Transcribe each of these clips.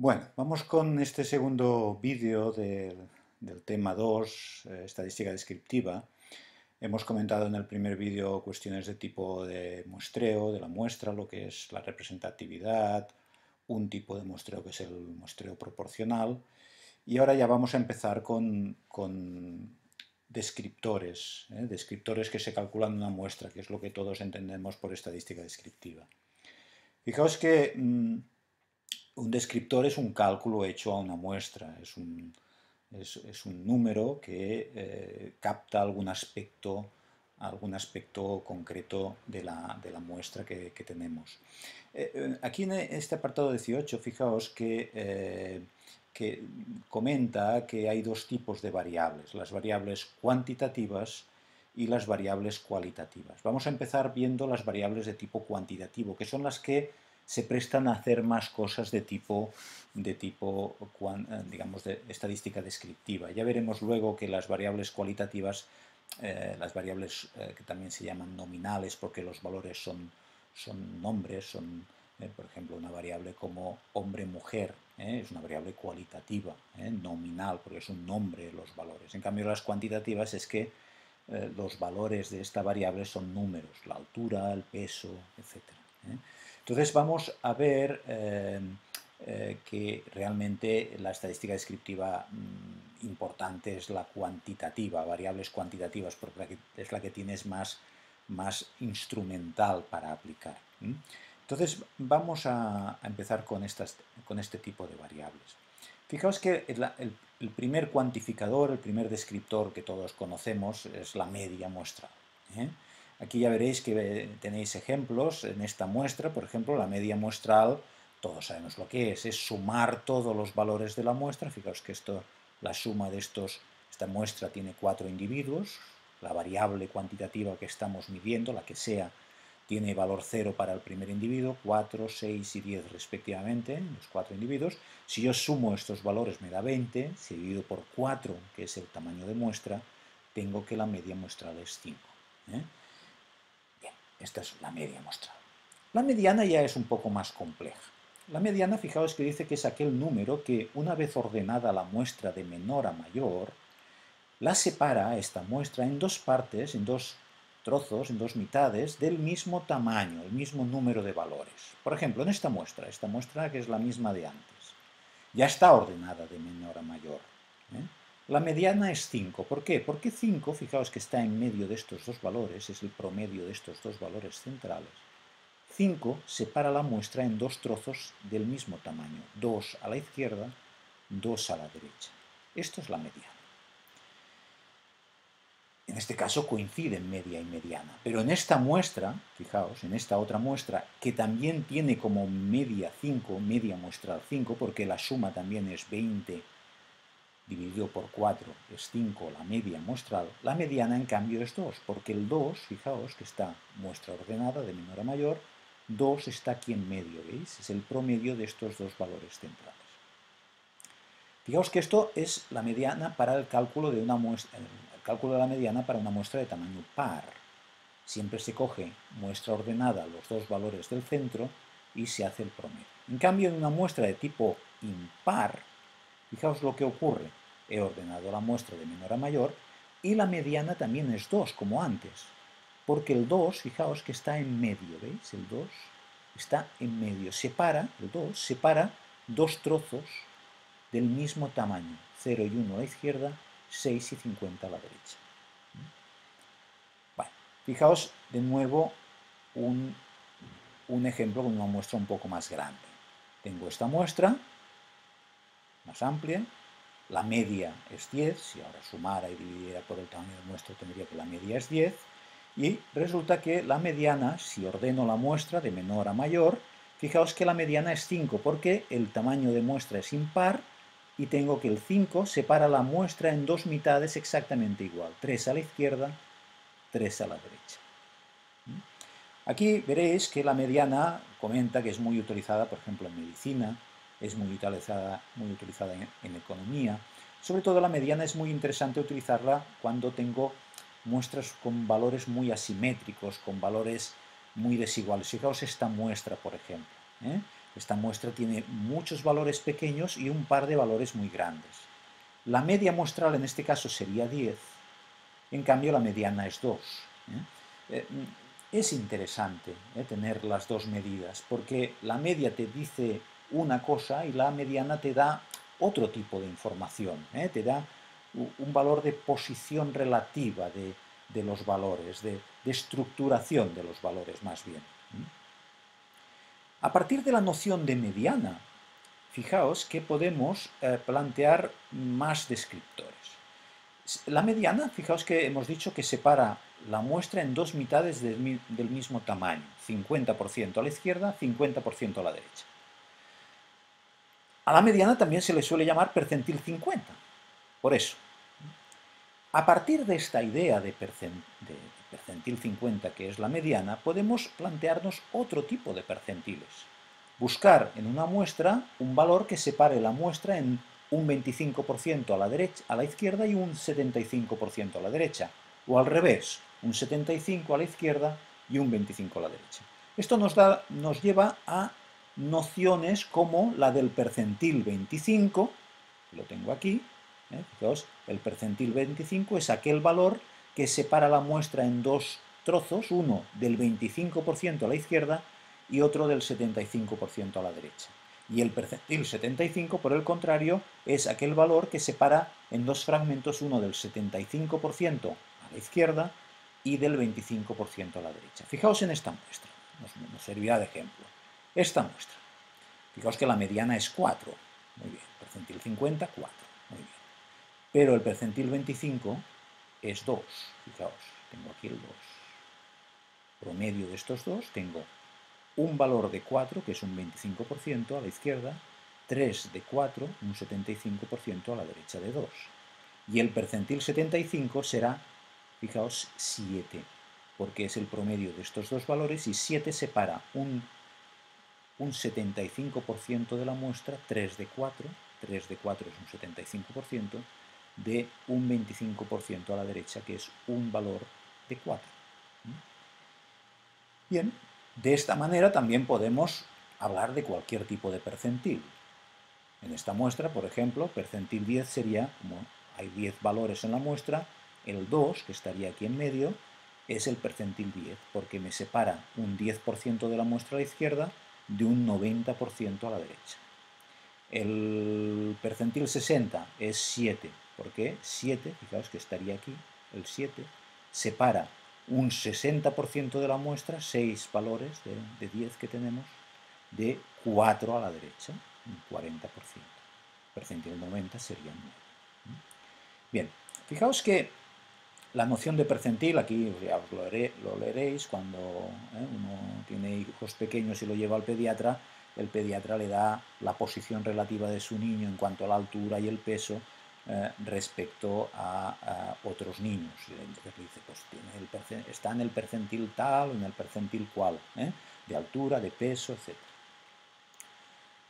Bueno, vamos con este segundo vídeo del tema 2, estadística descriptiva. Hemos comentado en el primer vídeo cuestiones de tipo de muestreo, de la muestra, lo que es la representatividad, un tipo de muestreo que es el muestreo proporcional, y ahora ya vamos a empezar con descriptores, descriptores que se calculan en una muestra, que es lo que todos entendemos por estadística descriptiva. Fijaos que un descriptor es un cálculo hecho a una muestra, es un número que capta algún aspecto concreto de la muestra que tenemos. Aquí en este apartado 18, fijaos que comenta que hay dos tipos de variables, las variables cuantitativas y las variables cualitativas. Vamos a empezar viendo las variables de tipo cuantitativo, que son las que se prestan a hacer más cosas digamos, de estadística descriptiva. Ya veremos luego que las variables cualitativas, las variables que también se llaman nominales, porque los valores son nombres, por ejemplo, una variable como hombre-mujer, es una variable cualitativa, nominal, porque es un nombre los valores. En cambio, las cuantitativas es que los valores de esta variable son números, la altura, el peso, etc. Entonces vamos a ver que realmente la estadística descriptiva importante es la cuantitativa, variables cuantitativas, porque es la que tienes más instrumental para aplicar. Entonces vamos a empezar con este tipo de variables. Fijaos que el primer cuantificador, el primer descriptor que todos conocemos es la media muestral. Aquí ya veréis que tenéis ejemplos en esta muestra, por ejemplo, la media muestral, todos sabemos lo que es sumar todos los valores de la muestra. Fijaos que la suma de esta muestra tiene 4 individuos, la variable cuantitativa que estamos midiendo, la que sea, tiene valor 0 para el primer individuo, 4, 6 y 10 respectivamente, los 4 individuos. Si yo sumo estos valores me da 20, si divido por 4, que es el tamaño de muestra, tengo que la media muestral es 5. Bien, esta es la media muestral. La mediana ya es un poco más compleja. La mediana, fijaos que dice que es aquel número que, una vez ordenada la muestra de menor a mayor, la separa esta muestra en dos partes, en dos trozos, en dos mitades, del mismo tamaño, el mismo número de valores. Por ejemplo, en esta muestra que es la misma de antes, ya está ordenada de menor a mayor. La mediana es 5. ¿Por qué? Porque 5, fijaos que está en medio de estos dos valores, es el promedio de estos dos valores centrales. 5 separa la muestra en dos trozos del mismo tamaño, 2 a la izquierda, 2 a la derecha. Esto es la mediana. En este caso coinciden media y mediana. Pero en esta muestra, fijaos, en esta otra muestra, que también tiene como media 5, media muestral 5, porque la suma también es 20 dividido por 4 es 5, la media muestral, la mediana en cambio es 2, porque el 2, fijaos que está muestra ordenada de menor a mayor, 2 está aquí en medio, ¿veis? Es el promedio de estos dos valores centrales. Fijaos que esto es la mediana para el cálculo de una muestra, el cálculo de la mediana para una muestra de tamaño par. Siempre se coge muestra ordenada los dos valores del centro y se hace el promedio. En cambio, en una muestra de tipo impar, fijaos lo que ocurre. He ordenado la muestra de menor a mayor y la mediana también es 2, como antes. Porque el 2, fijaos que está en medio, ¿veis? El 2 está en medio. El 2 separa dos trozos del mismo tamaño, 0 y 1 a la izquierda, 6 y 50 a la derecha. Bueno, fijaos de nuevo un ejemplo con una muestra un poco más grande. Tengo esta muestra, más amplia, la media es 10, si ahora sumara y dividiera por el tamaño de muestra tendría que la media es 10, y resulta que la mediana, si ordeno la muestra de menor a mayor, fijaos que la mediana es 5, porque el tamaño de muestra es impar, y tengo que el 5 separa la muestra en dos mitades exactamente igual, 3 a la izquierda, 3 a la derecha. Aquí veréis que la mediana comenta que es muy utilizada, por ejemplo, en medicina, es muy utilizada en economía. Sobre todo la mediana es muy interesante utilizarla cuando tengo muestras con valores muy asimétricos, con valores muy desiguales. Fijaos esta muestra, por ejemplo. Esta muestra tiene muchos valores pequeños y un par de valores muy grandes. La media muestral en este caso sería 10, en cambio la mediana es 2. Es interesante tener las dos medidas, porque la media te dice una cosa y la mediana te da otro tipo de información, te da un valor de posición relativa de los valores, de estructuración de los valores más bien. A partir de la noción de mediana, fijaos que podemos plantear más descriptores. La mediana, fijaos que hemos dicho que separa la muestra en dos mitades del mismo tamaño, 50% a la izquierda, 50% a la derecha. A la mediana también se le suele llamar percentil 50, por eso. A partir de esta idea de percentil 50, que es la mediana, podemos plantearnos otro tipo de percentiles. Buscar en una muestra un valor que separe la muestra en un 25% a la derecha, a la izquierda y un 75% a la derecha, o al revés, un 75% a la izquierda y un 25% a la derecha. Esto nos lleva a nociones como la del percentil 25, lo tengo aquí, fijaos, el percentil 25 es aquel valor que separa la muestra en dos trozos, uno del 25% a la izquierda y otro del 75% a la derecha. Y el percentil 75, por el contrario, es aquel valor que separa en dos fragmentos, uno del 75% a la izquierda y del 25% a la derecha. Fijaos en esta muestra, nos servirá de ejemplo. Esta muestra, fijaos que la mediana es 4, muy bien, percentil 50, 4, muy bien. Pero el percentil 25 es 2, fijaos, tengo aquí el 2. Promedio de estos dos, tengo un valor de 4, que es un 25% a la izquierda, 3 de 4, un 75% a la derecha de 2. Y el percentil 75 será, fijaos, 7, porque es el promedio de estos dos valores y 7 separa un 75% de la muestra, 3 de 4, 3 de 4 es un 75%, de un 25% a la derecha, que es un valor de 4. Bien, de esta manera también podemos hablar de cualquier tipo de percentil. En esta muestra, por ejemplo, percentil 10 sería, como hay 10 valores en la muestra, el 2, que estaría aquí en medio, es el percentil 10, porque me separa un 10% de la muestra a la izquierda de un 90% a la derecha. El percentil 60 es 7, porque 7, fijaos que estaría aquí, el 7, separa un 60% de la muestra, 6 valores de 10 que tenemos, de 4 a la derecha, un 40%. Percentil 90 sería 9. Bien, fijaos que la noción de percentil, aquí ya os lo leeréis, cuando uno tiene hijos pequeños y lo lleva al pediatra, el pediatra le da la posición relativa de su niño en cuanto a la altura y el peso respecto a otros niños. Entonces le dice, pues está en el percentil tal o en el percentil cual, de altura, de peso,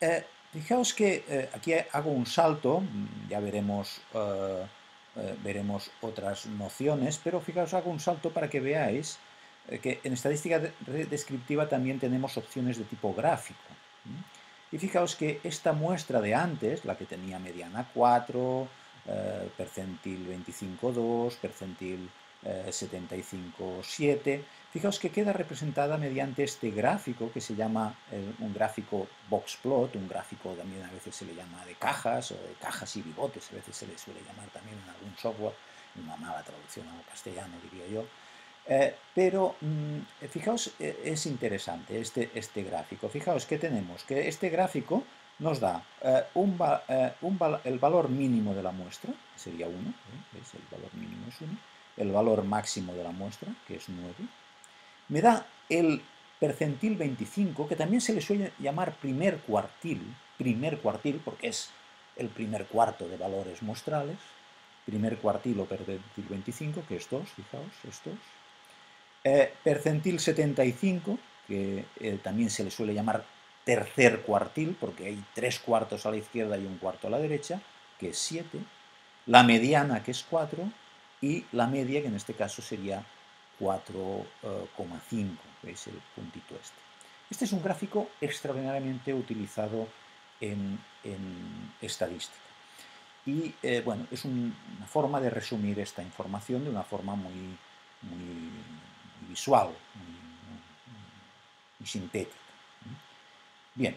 etc. Fijaos que aquí hago un salto, ya veremos otras nociones, pero fijaos, hago un salto para que veáis que en estadística descriptiva también tenemos opciones de tipo gráfico. Y fijaos que esta muestra de antes, la que tenía mediana 4, percentil 25, 2, percentil 75, 7, fijaos que queda representada mediante este gráfico que se llama un gráfico boxplot, un gráfico también a veces se le llama de cajas o de cajas y bigotes, a veces se le suele llamar también en algún software, una mala traducción al castellano diría yo. Pero fijaos, es interesante este gráfico. Fijaos que tenemos que este gráfico nos da el valor mínimo de la muestra, que sería 1, ¿veis? El valor mínimo es 1, el valor máximo de la muestra, que es 9, me da el percentil 25, que también se le suele llamar primer cuartil, porque es el primer cuarto de valores muestrales, primer cuartil o percentil 25, que es 2, fijaos, es 2. Percentil 75, que también se le suele llamar tercer cuartil, porque hay 3 cuartos a la izquierda y un cuarto a la derecha, que es 7. La mediana, que es 4, y la media, que en este caso sería 4,5, ¿veis el puntito este? Este es un gráfico extraordinariamente utilizado en estadística. Y bueno, es una forma de resumir esta información de una forma muy visual, muy sintética. Bien,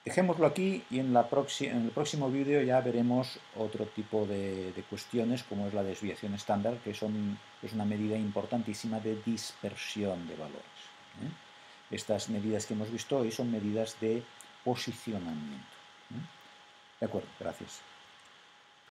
dejémoslo aquí y en el próximo vídeo ya veremos otro tipo de cuestiones como es la desviación estándar, que es una medida importantísima de dispersión de valores. Estas medidas que hemos visto hoy son medidas de posicionamiento. De acuerdo, gracias.